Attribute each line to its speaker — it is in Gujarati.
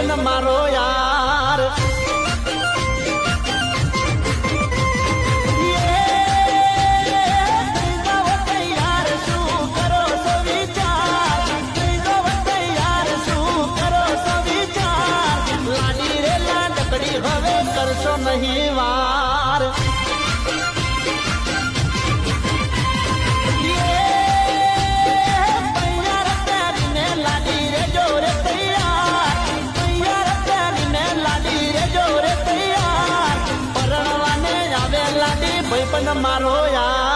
Speaker 1: ભાઈબંધ મારો યાર હવે કરશો નહીં વાર લાડી રે જોરે તૈયાર પરણવાને આવે લાડી ભાઈબંધ મારો યાર